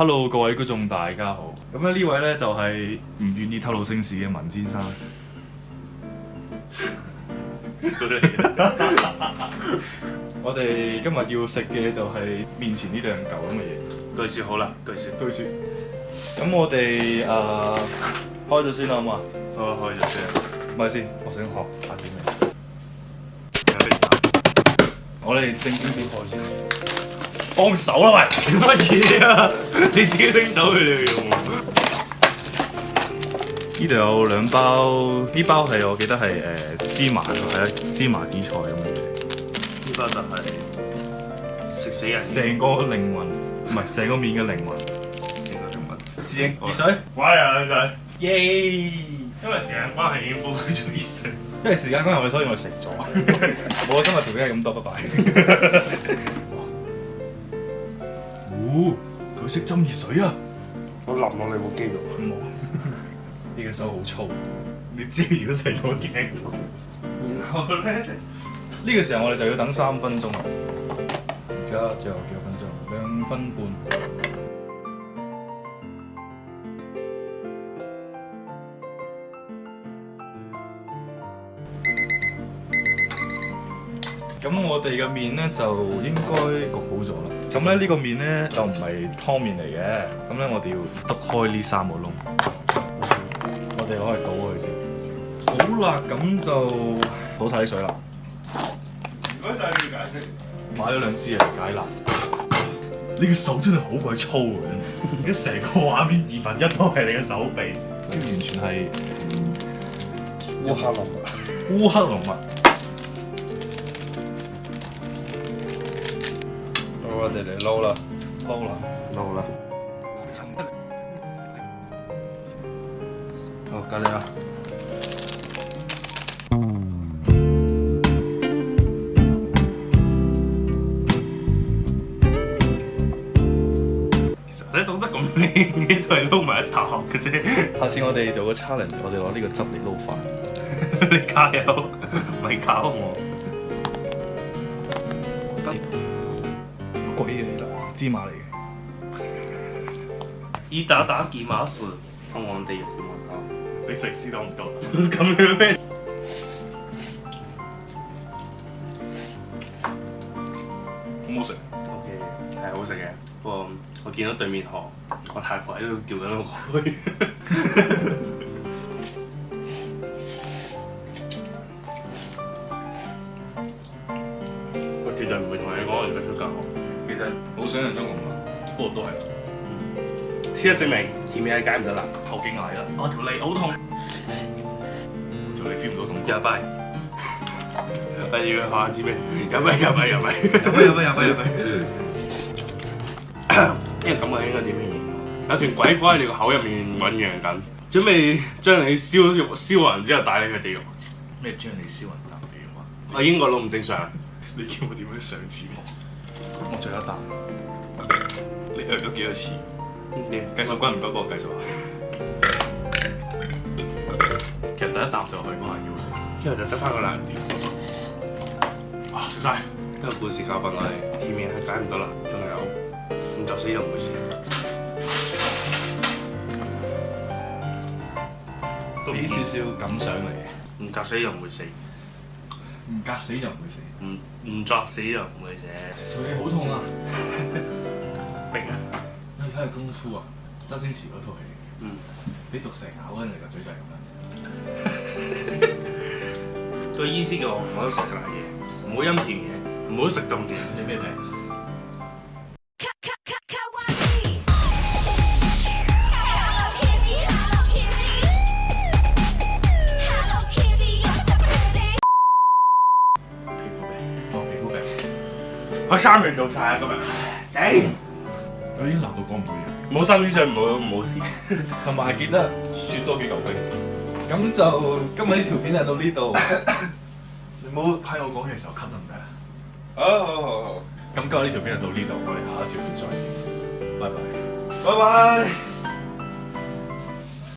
Hello，各位觀眾大家好。咁咧呢位咧就係唔願意透露姓氏嘅文先生。我哋今日要食嘅就係面前呢兩嚿咁嘅嘢。據說好啦，據說。咁我哋開咗先啦，好嘛？好，開咗先。咪先，我想學下整味。我哋正經啲開先。幫手啦喂！乜嘢啊？你自己拎走佢哋用喎。呢度有兩包，呢包係我記得係芝麻芝麻紫菜咁嘅嘢。呢包就係食死人。成個靈魂，唔係成個面嘅靈魂。成個靈魂。師兄，熱水。乖啊，靚仔。耶！因為時間關係已經煲咗熱水。因為時間關係，所以我食咗。我今日條片係咁多，拜拜。佢識斟熱水啊！我淋落你部機度。冇。呢個手好粗，你遮住咗成個鏡頭。然後咧，呢個時候我哋就要等3分鐘啦。而家最後幾多分鐘？2分半。咁我哋嘅麵咧就應該焗好咗啦。咁咧呢個麵咧就唔係湯麵嚟嘅。咁咧我哋要篤開呢3個窿。我哋可以倒佢先。好啦，咁就倒晒啲水啦。唔該晒你解釋。買咗2支嚟解辣。你嘅手真係好鬼粗嘅，而家成個畫面1/2都係你嘅手臂，完全係烏克龍。烏克龍物。我哋嚟撈啦，撈啦。好，咖喱啊！其實你懂得咁靚嘅都係撈埋一啖嘅啫。下次我哋做個 challenge，我哋攞呢個汁嚟撈飯。你加油，咪搞我。鬼嘢嚟啦，芝麻嚟嘅。一打打幾碼事，香港地獄嘅門口，你食屎都唔夠。咁樣咩？好唔好食？ OK，係好食嘅。不過我見到對面河，我太婆喺度叫緊我去。我絕對唔會同你講我而家出緊河。其實冇想象中咁辣，不過都係辣。事實證明甜嘢係解唔得辣。後頸挨啦，我條脷好痛。條脷 feel 唔到咁入拜。我要下次咩？入咪。呢個感覺應該點樣形容？有團鬼火喺你個口入面醖釀緊，準備將你燒暈之後帶你去地獄。咩將你燒雲淡地獄啊？我英國佬唔正常。你叫我點樣上字幕？我最後一啖。你約咗幾多次？計數關唔關個計數啊？其實第一啖就係嗰下要食，之後就得翻個爛碟。食晒。呢個故事教訓我哋，甜嘢係解唔得啦。仲有唔作死就唔會死。俾少少感想嚟嘅。唔作死就唔會死，唔隔死就唔會死。唔作死就唔會死。條脷好痛啊！逼啊！你睇下功夫啊，周星馳嗰套戲。俾毒蛇咬嗰陣個嘴就係咁樣。個醫師叫我唔好食辣嘢，唔好飲甜嘢，唔好食咁甜。你咩病？我3樣做晒啊今日，頂！我已經鬧到講唔到嘢。冇心思上冇事，同埋記得雪多幾嚿冰。咁就今日呢條片就到呢度。你唔好喺我講嘅時候 cut 得唔得啊？好。咁今日呢條片就到呢度，我哋下一條片再見。拜拜。拜拜。